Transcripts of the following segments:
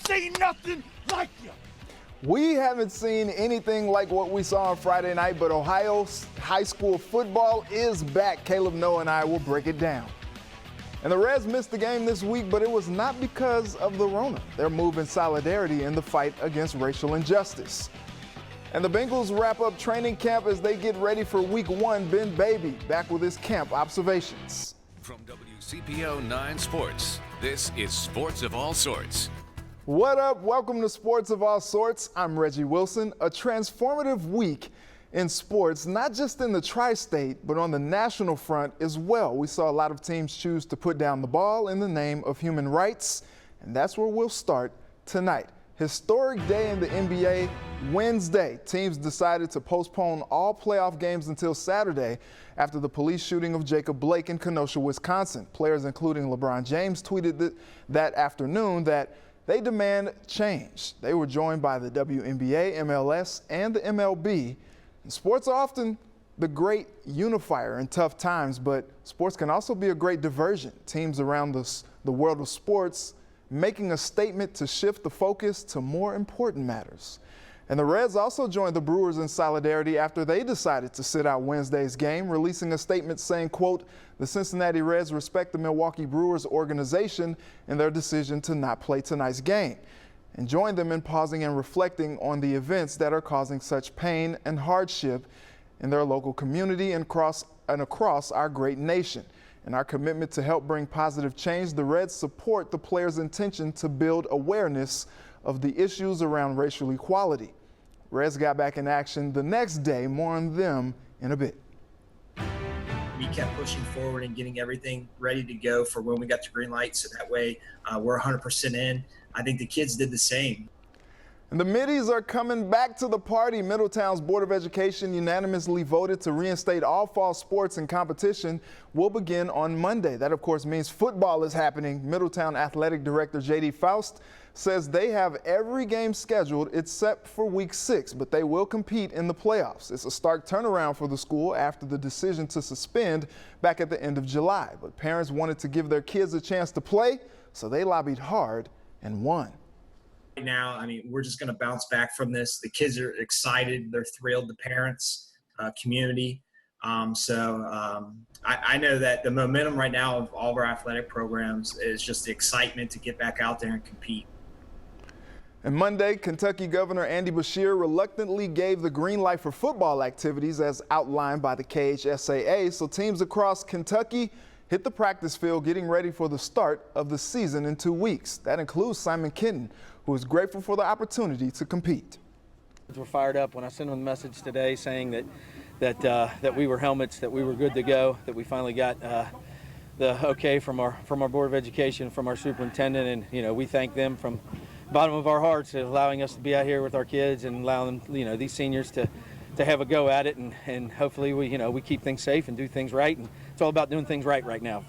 seen nothing like you. We haven't seen anything like what we saw on Friday night, but Ohio high school football is back. Caleb Noah and I will break it down. And the Reds missed the game this week, but it was not because of the Rona. They're moving solidarity in the fight against racial injustice. And the Bengals wrap up training camp as they get ready for week 1. Ben Baby back with his camp observations. From WCPO 9 Sports, this is Sports of All Sorts. What up? Welcome to Sports of All Sorts. I'm Reggie Wilson. A transformative week in sports, not just in the tri-state, but on the national front as well. We saw a lot of teams choose to put down the ball in the name of human rights, and that's where we'll start tonight. Historic day in the NBA. Wednesday, teams decided to postpone all playoff games until Saturday after the police shooting of Jacob Blake in Kenosha, Wisconsin. Players including LeBron James tweeted that afternoon that they demand change. They were joined by the WNBA, MLS, and the MLB. And sports are often the great unifier in tough times, but sports can also be a great diversion. Teams around the world of sports making a statement to shift the focus to more important matters. And the Reds also joined the Brewers in solidarity after they decided to sit out Wednesday's game, releasing a statement saying, quote, "The Cincinnati Reds respect the Milwaukee Brewers organization in their decision to not play tonight's game," and joined them in pausing and reflecting on the events that are causing such pain and hardship in their local community and across our great nation. In our commitment to help bring positive change, the Reds support the players' intention to build awareness of the issues around racial equality. Reds got back in action the next day. More on them in a bit. We kept pushing forward and getting everything ready to go for when we got the green light, so that way we're 100% in. I think the kids did the same. And the Middies are coming back to the party. Middletown's Board of Education unanimously voted to reinstate all fall sports and competition will begin on Monday. That, of course, means football is happening. Middletown Athletic Director J.D. Faust says they have every game scheduled except for week 6, but they will compete in the playoffs. It's a stark turnaround for the school after the decision to suspend back at the end of July. But parents wanted to give their kids a chance to play, so they lobbied hard and won. Right now, I mean, we're just going to bounce back from this. The kids are excited. They're thrilled. The parents, community. I know that the momentum right now of all of our athletic programs is just the excitement to get back out there and compete. And Monday, Kentucky Governor Andy Beshear reluctantly gave the green light for football activities as outlined by the KHSAA. So teams across Kentucky hit the practice field getting ready for the start of the season in 2 weeks. That includes Simon Kenton, who is grateful for the opportunity to compete. We're fired up when I sent them a message today saying that we were helmets, that we were good to go, that we finally got the okay from our Board of Education, from our superintendent, and we thank them from the bottom of our hearts for allowing us to be out here with our kids and allowing them, these seniors to have a go at it, and hopefully we keep things safe and do things right, and it's all about doing things right now.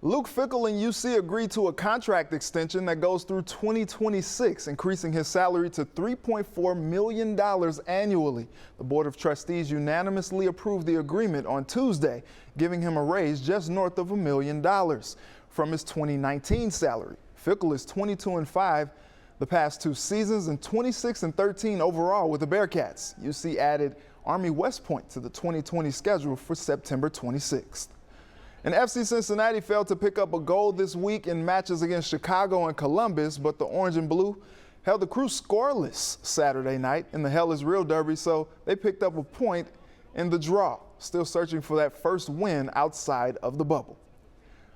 Luke Fickell and UC agreed to a contract extension that goes through 2026, increasing his salary to $3.4 million annually. The Board of Trustees unanimously approved the agreement on Tuesday, giving him a raise just north of $1 million from his 2019 salary. Fickell is 22-5 the past 2 seasons and 26-13 overall with the Bearcats. UC added Army West Point to the 2020 schedule for September 26th. And FC Cincinnati failed to pick up a goal this week in matches against Chicago and Columbus, but the Orange and Blue held the Crew scoreless Saturday night in the Hell is Real Derby, so they picked up a point in the draw, still searching for that first win outside of the bubble.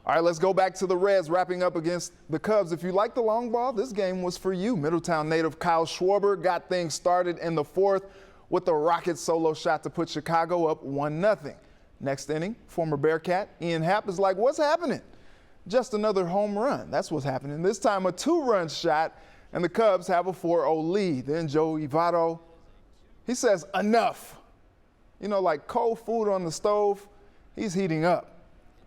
All right, let's go back to the Reds wrapping up against the Cubs. If you like the long ball, this game was for you. Middletown native Kyle Schwarber got things started in the 4th with a rocket solo shot to put Chicago up 1-0. Next inning, former Bearcat Ian Happ is like, what's happening? Just another home run. That's what's happening. This time a 2-run shot, and the Cubs have a 4-0 lead. Then Joe Votto, he says, enough. Like cold food on the stove, he's heating up.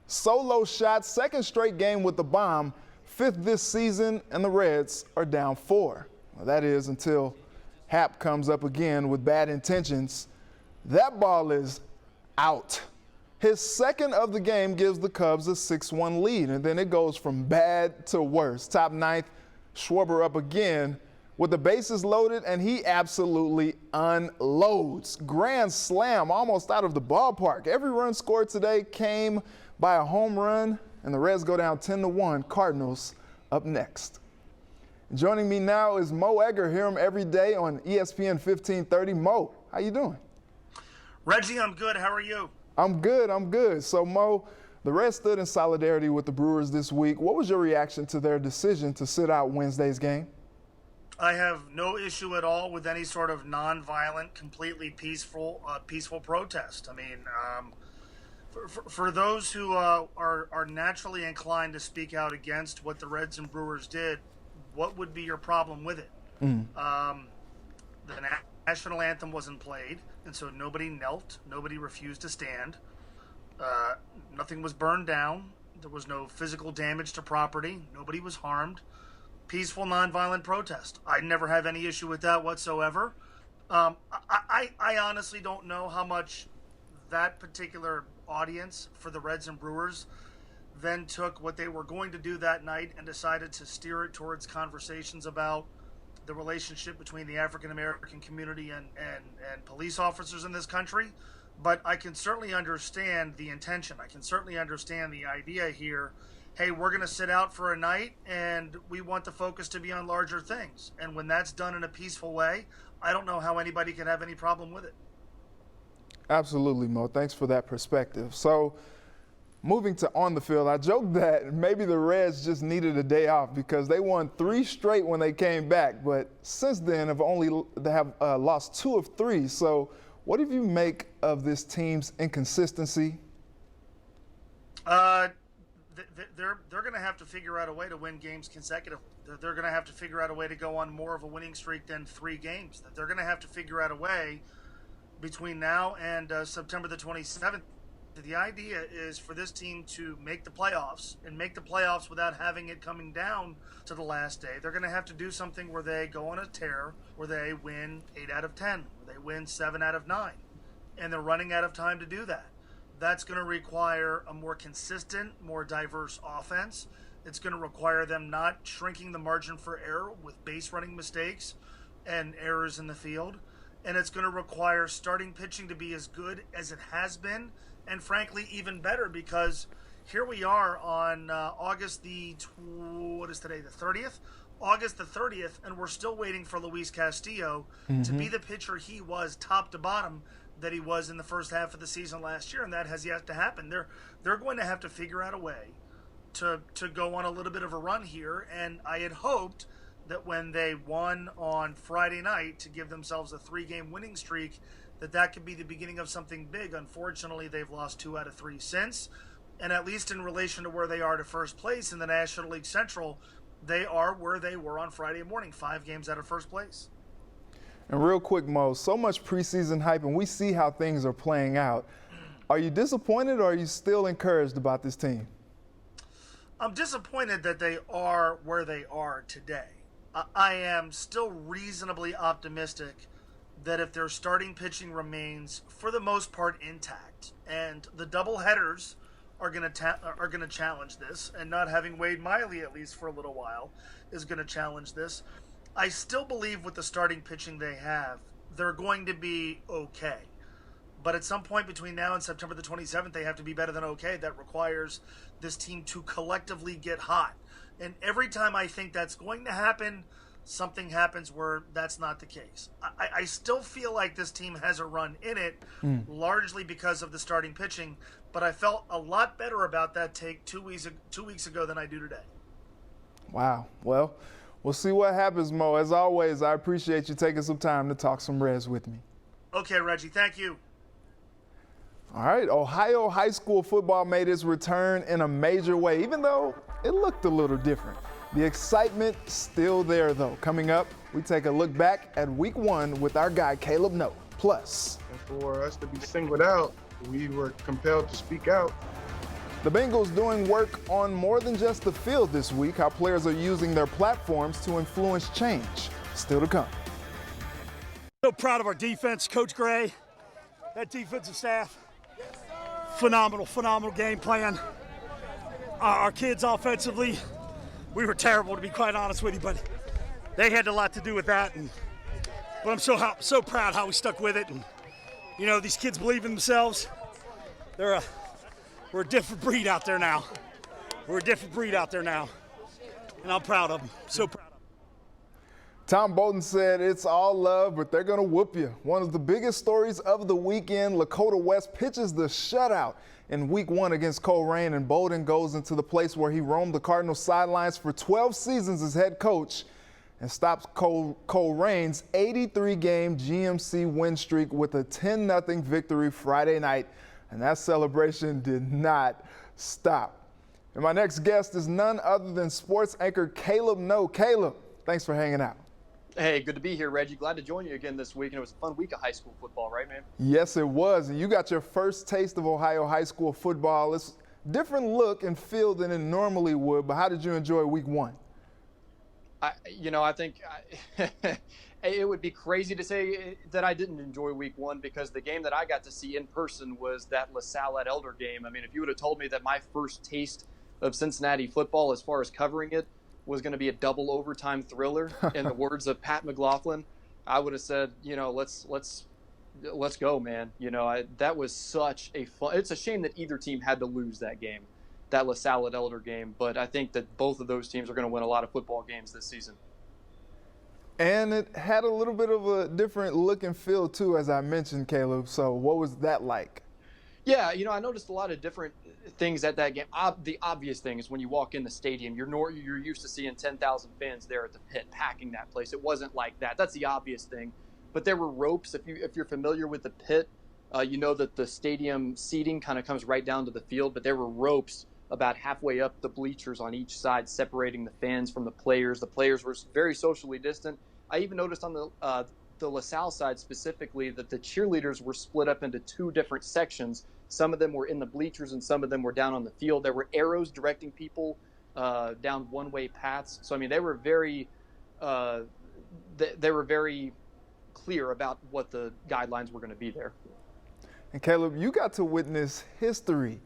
Solo shot, second straight game with the bomb, 5th this season, and the Reds are down 4. Well, that is until Happ comes up again with bad intentions. That ball is out. His second of the game gives the Cubs a 6-1 lead, and then it goes from bad to worse. Top 9th, Schwarber up again with the bases loaded, and he absolutely unloads. Grand slam, almost out of the ballpark. Every run scored today came by a home run, and the Reds go down 10-1. Cardinals up next. Joining me now is Mo Egger. Hear him every day on ESPN 1530. Mo, how you doing? Reggie, I'm good. How are you? I'm good. So, Mo, the Reds stood in solidarity with the Brewers this week. What was your reaction to their decision to sit out Wednesday's game? I have no issue at all with any sort of nonviolent, completely peaceful protest. I mean, for those who are naturally inclined to speak out against what the Reds and Brewers did, what would be your problem with it? The national anthem wasn't played, and so nobody knelt, nobody refused to stand. Nothing was burned down. There was no physical damage to property. Nobody was harmed. Peaceful, nonviolent protest. I never have any issue with that whatsoever. I honestly don't know how much that particular audience for the Reds and Brewers then took what they were going to do that night and decided to steer it towards conversations about the relationship between the African American community and police officers in this country. But I can certainly understand the intention. I can certainly understand the idea here. Hey, we're going to sit out for a night and we want the focus to be on larger things. And when that's done in a peaceful way, I don't know how anybody can have any problem with it. Absolutely, Mo. Thanks for that perspective. So, moving to on the field, I joked that maybe the Reds just needed a day off because they won 3 straight when they came back, but since then they have lost 2 of 3. So, what do you make of this team's inconsistency? They're going to have to figure out a way to win games consecutively. They're going to have to figure out a way to go on more of a winning streak than 3 games. They're going to have to figure out a way between now and September the 27th. The idea is for this team to make the playoffs and make the playoffs without having it coming down to the last day. They're going to have to do something where they go on a tear, where they win 8 out of 10, where they win 7 out of 9, and they're running out of time to do that. That's going to require a more consistent, more diverse offense. It's going to require them not shrinking the margin for error with base running mistakes and errors in the field. And it's going to require starting pitching to be as good as it has been, and frankly, even better, because here we are on August the 30th? August the 30th, and we're still waiting for Luis Castillo to be the pitcher he was top to bottom that he was in the first half of the season last year, and that has yet to happen. They're going to have to figure out a way to go on a little bit of a run here, and I had hoped that when they won on Friday night to give themselves a 3-game winning streak, that could be the beginning of something big. Unfortunately, they've lost 2 out of 3 since, and at least in relation to where they are to first place in the National League Central, they are where they were on Friday morning, 5 games out of first place. And real quick, Mo, so much preseason hype, and we see how things are playing out. Are you disappointed, or are you still encouraged about this team? I'm disappointed that they are where they are today. I am still reasonably optimistic that if their starting pitching remains, for the most part, intact, and the doubleheaders are going to challenge this, and not having Wade Miley, at least for a little while, is going to challenge this, I still believe with the starting pitching they have, they're going to be okay. But at some point between now and September the 27th, they have to be better than okay. That requires this team to collectively get hot. And every time I think that's going to happen, something happens where that's not the case. I still feel like this team has a run in it, largely because of the starting pitching, but I felt a lot better about that take 2 weeks ago than I do today. Wow. Well, we'll see what happens, Mo. As always, I appreciate you taking some time to talk some Reds with me. Okay, Reggie, thank you. All right, Ohio high school football made its return in a major way, even though it looked a little different. The excitement still there, though. Coming up, we take a look back at week 1 with our guy, Caleb Noe. Plus, and for us to be singled out, we were compelled to speak out. The Bengals doing work on more than just the field this week, how players are using their platforms to influence change. Still to come. So proud of our defense, Coach Gray, that defensive staff. Phenomenal game plan. Our kids offensively we were terrible, to be quite honest with you, but they had a lot to do with that. But I'm so proud how we stuck with it. And, you know, these kids believe in themselves. We're a different breed out there now. We're a different breed out there now. And I'm proud of them. So proud of them. Tom Bolden said it's all love, but they're going to whoop you. One of the biggest stories of the weekend, Lakota West pitches the shutout in week 1 against Colerain, and Bolden goes into the place where he roamed the Cardinals sidelines for 12 seasons as head coach and stops Colerain's 83-game GMC win streak with a 10-0 victory Friday night. And that celebration did not stop. And my next guest is none other than sports anchor Caleb Noe. Caleb, thanks for hanging out. Hey, good to be here, Reggie. Glad to join you again this week. And it was a fun week of high school football, right, man? Yes, it was. And you got your first taste of Ohio high school football. It's a different look and feel than it normally would. But how did you enjoy week 1? I think it would be crazy to say that I didn't enjoy week 1 because the game that I got to see in person was that LaSalle at Elder game. I mean, if you would have told me that my first taste of Cincinnati football as far as covering it was going to be a double overtime thriller, in the words of Pat McLaughlin, I would have said, let's go, man. That was such a fun. It's a shame that either team had to lose that game, that LaSalle at Elder game. But I think that both of those teams are going to win a lot of football games this season. And it had a little bit of a different look and feel too, as I mentioned, Caleb. So what was that like? Yeah, I noticed a lot of different things at that game. The obvious thing is when you walk in the stadium, you're used to seeing 10,000 fans there at the pit packing that place. It wasn't like that. That's the obvious thing. But there were ropes. If you're familiar with the pit, you know that the stadium seating kind of comes right down to the field. But there were ropes about halfway up the bleachers on each side, separating the fans from the players. The players were very socially distant. I even noticed on the LaSalle side specifically that the cheerleaders were split up into 2 different sections. Some of them were in the bleachers and some of them were down on the field. There were arrows directing people down one-way paths. So, I mean, they were very clear about what the guidelines were going to be there. And Caleb, you got to witness history.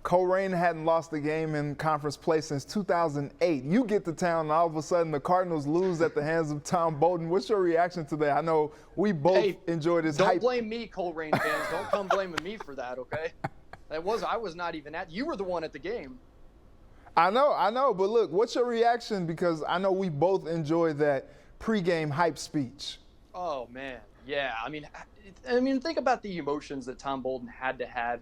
Colerain hadn't lost a game in conference play since 2008. You get to town and all of a sudden the Cardinals lose at the hands of Tom Bolden. What's your reaction to that? I know we both enjoyed his hype. Don't blame me, Colerain fans. Don't come blaming me for that, okay? I was not even at. You were the one at the game. I know. But look, what's your reaction? Because I know we both enjoyed that pregame hype speech. Oh, man. Yeah. I mean, think about the emotions that Tom Bolden had to have.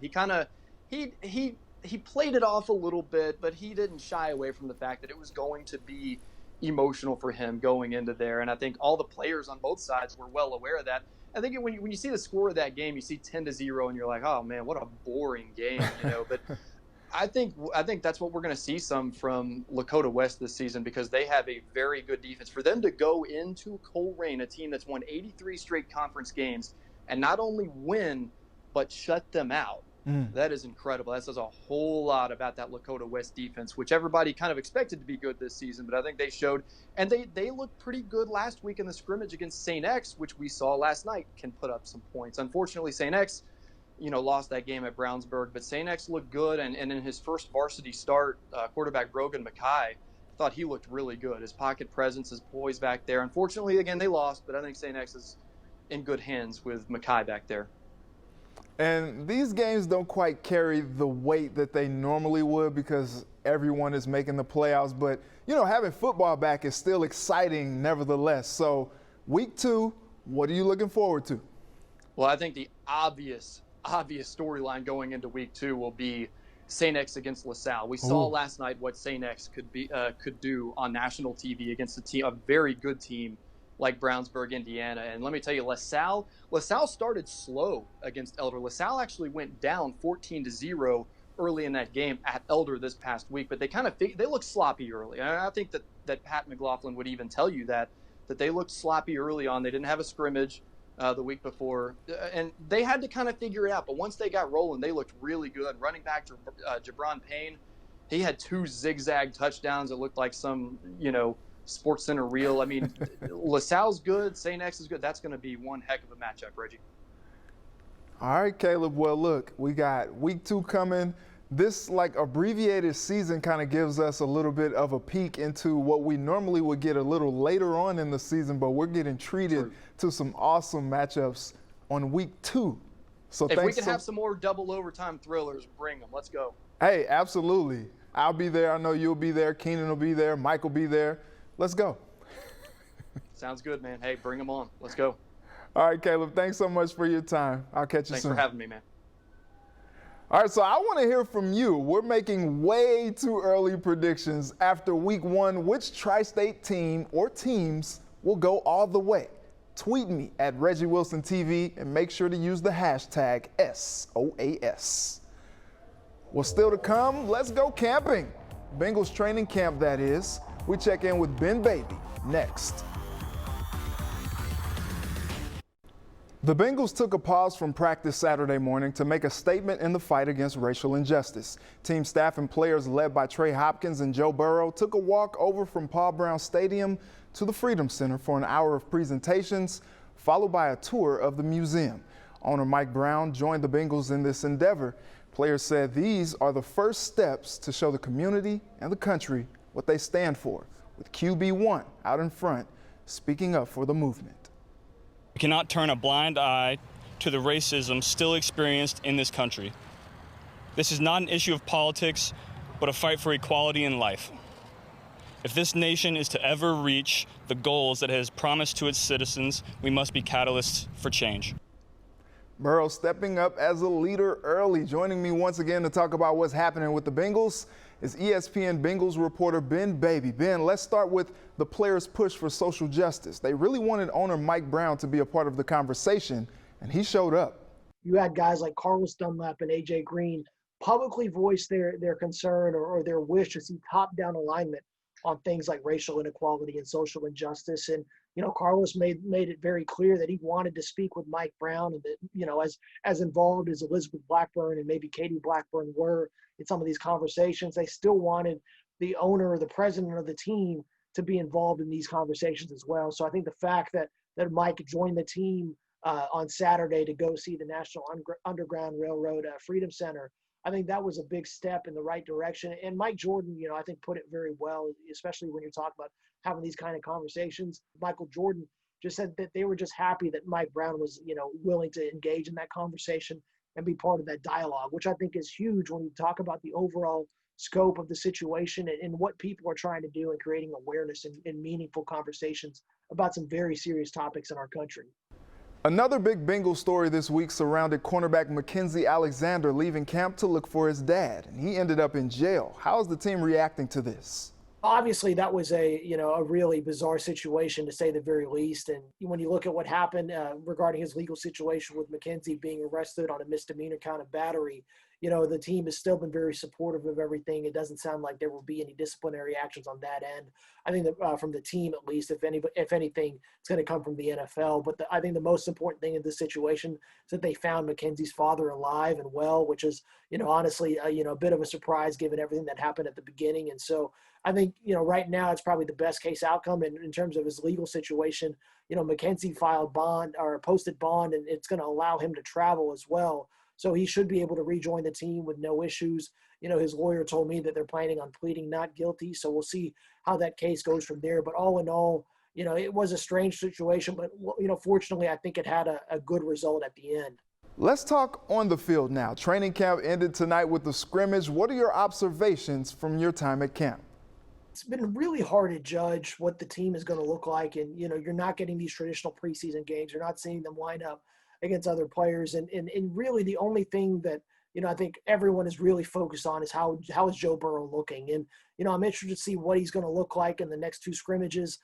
He played it off a little bit, but he didn't shy away from the fact that it was going to be emotional for him going into there. And I think all the players on both sides were well aware of that. I think when you see the score of that game, you see 10-0, and you're like, oh man, what a boring game, But I think that's what we're going to see some from Lakota West this season, because they have a very good defense. For them to go into Colerain, a team that's won 83 straight conference games, and not only win but shut them out. That is incredible. That says a whole lot about that Lakota West defense, which everybody kind of expected to be good this season, but I think they showed, and they looked pretty good last week in the scrimmage against St. X, which we saw last night can put up some points. Unfortunately, St. X, lost that game at Brownsburg, but St. X looked good, and in his first varsity start, quarterback Brogan Mackay, thought he looked really good. His pocket presence, his poise back there. Unfortunately, again, they lost, but I think St. X is in good hands with Mackay back there. And these games don't quite carry the weight that they normally would because everyone is making the playoffs. But, having football back is still exciting nevertheless. So week 2, what are you looking forward to? Well, I think the obvious storyline going into week 2 will be St. X against LaSalle. We saw last night what St. X could do on national TV against a very good team like Brownsburg, Indiana. And let me tell you, LaSalle started slow against Elder. LaSalle actually went down 14-0 early in that game at Elder this past week, but they looked sloppy early. And I think that Pat McLaughlin would even tell you that they looked sloppy early on. They didn't have a scrimmage the week before, and they had to kind of figure it out. But once they got rolling, they looked really good. Running back Jabron Payne, he had 2 zigzag touchdowns that looked like some, Sports Center reel. I mean, LaSalle's good, St. X is good. That's going to be one heck of a matchup, Reggie. All right, Caleb. Well, look, we got week 2 coming. This like abbreviated season kind of gives us a little bit of a peek into what we normally would get a little later on in the season, but we're getting treated to some awesome matchups on week 2. So if we can have some more double overtime thrillers, bring them. Let's go. Hey, absolutely. I'll be there. I know you'll be there. Keenan will be there. Mike will be there. Let's go. Sounds good, man. Hey, bring them on. Let's go. All right, Caleb, thanks so much for your time. I'll catch you soon. Thanks for having me, man. All right, so I want to hear from you. We're making way too early predictions after week 1. Which Tri-State team or teams will go all the way? Tweet me at Reggie Wilson TV and make sure to use the hashtag SOAS. Well, still to come, let's go camping. Bengals training camp, that is. We check in with Ben Baby next. The Bengals took a pause from practice Saturday morning to make a statement in the fight against racial injustice. Team staff and players led by Trey Hopkins and Joe Burrow took a walk over from Paul Brown Stadium to the Freedom Center for an hour of presentations, followed by a tour of the museum. Owner Mike Brown joined the Bengals in this endeavor. Players said these are the first steps to show the community and the country what they stand for, with QB1 out in front, speaking up for the movement. We cannot turn a blind eye to the racism still experienced in this country. This is not an issue of politics, but a fight for equality in life. If this nation is to ever reach the goals that it has promised to its citizens, we must be catalysts for change. Burrow stepping up as a leader early. Joining me once again to talk about what's happening with the Bengals is ESPN Bengals reporter Ben Baby. Ben, let's start with the players' push for social justice. They really wanted owner Mike Brown to be a part of the conversation, and he showed up. You had guys like Carlos Dunlap and A.J. Green publicly voice their concern or their wish to see top-down alignment on things like racial inequality and social injustice. And, you know, Carlos made it very clear that he wanted to speak with Mike Brown, and that, you know, as involved as Elizabeth Blackburn and maybe Katie Blackburn were in some of these conversations, they still wanted the owner or the president of the team to be involved in these conversations as well. So I think the fact that Mike joined the team on Saturday to go see the National Underground Railroad Freedom Center, I think that was a big step in the right direction. And Mike Jordan, you know, I think put it very well, especially when you're talking about having these kind of conversations. Michael Jordan just said that they were just happy that Mike Brown was, you know, willing to engage in that conversation and be part of that dialogue, which I think is huge when you talk about the overall scope of the situation and what people are trying to do in creating awareness and meaningful conversations about some very serious topics in our country. Another big Bengals story this week surrounded cornerback Mackensie Alexander leaving camp to look for his dad, and he ended up in jail. How is the team reacting to this? Obviously, that was a really bizarre situation, to say the very least. And when you look at what happened regarding his legal situation with Mackensie being arrested on a misdemeanor count of battery, you know, the team has still been very supportive of everything. It doesn't sound like there will be any disciplinary actions on that end. I think that from the team, at least, if anything, it's going to come from the NFL. But I think the most important thing in this situation is that they found Mackenzie's father alive and well, which is, you know, honestly, a bit of a surprise given everything that happened at the beginning. And so I think, you know, right now it's probably the best case outcome in terms of his legal situation. You know, Mackensie filed bond or posted bond, and it's going to allow him to travel as well. So he should be able to rejoin the team with no issues. You know, his lawyer told me that they're planning on pleading not guilty. So we'll see how that case goes from there. But all in all, you know, it was a strange situation. But, you know, fortunately, I think it had a good result at the end. Let's talk on the field now. Training camp ended tonight with the scrimmage. What are your observations from your time at camp? It's been really hard to judge what the team is going to look like. And, you know, you're not getting these traditional preseason games. You're not seeing them line up against other players. And really the only thing that, you know, I think everyone is really focused on is how is Joe Burrow looking? And, you know, I'm interested to see what he's going to look like in the next two scrimmages.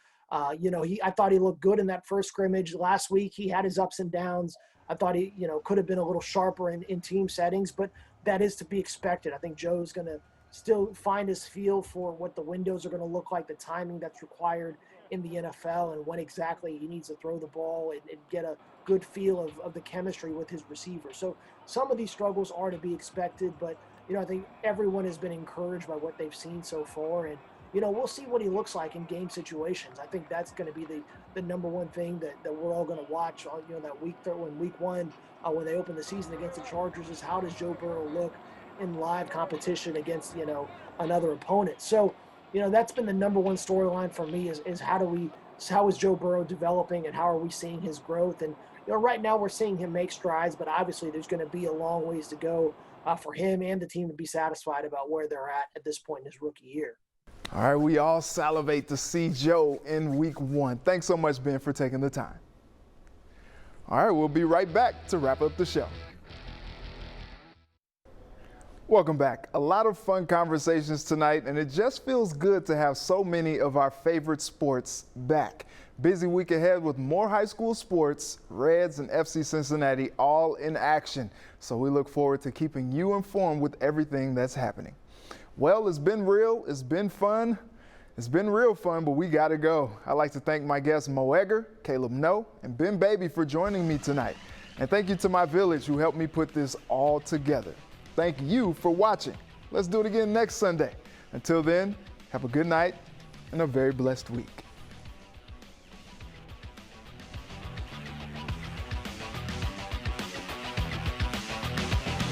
You know, I thought he looked good in that first scrimmage last week. He had his ups and downs. I thought he, you know, could have been a little sharper in team settings, but that is to be expected. I think Joe's going to still find his feel for what the windows are going to look like, the timing that's required in the NFL, and when exactly he needs to throw the ball and get a good feel of the chemistry with his receivers. So some of these struggles are to be expected, but, you know, I think everyone has been encouraged by what they've seen so far. And, you know, we'll see what he looks like in game situations. I think that's going to be the number one thing that we're all going to watch on, that week one, when they open the season against the Chargers, is how does Joe Burrow look in live competition against, another opponent. So, that's been the number one storyline for me is how is Joe Burrow developing and how are we seeing his growth? And, right now we're seeing him make strides, but obviously there's going to be a long ways to go for him and the team to be satisfied about where they're at this point in his rookie year. All right, we all salivate to see Joe in week 1. Thanks so much, Ben, for taking the time. All right, we'll be right back to wrap up the show. Welcome back. A lot of fun conversations tonight, and it just feels good to have so many of our favorite sports back. Busy week ahead with more high school sports, Reds and FC Cincinnati all in action. So we look forward to keeping you informed with everything that's happening. Well, it's been real, it's been fun. It's been real fun, but we gotta go. I'd like to thank my guests Mo Egger, Caleb No, and Ben Baby for joining me tonight. And thank you to my village who helped me put this all together. Thank you for watching. Let's do it again next Sunday. Until then, have a good night and a very blessed week.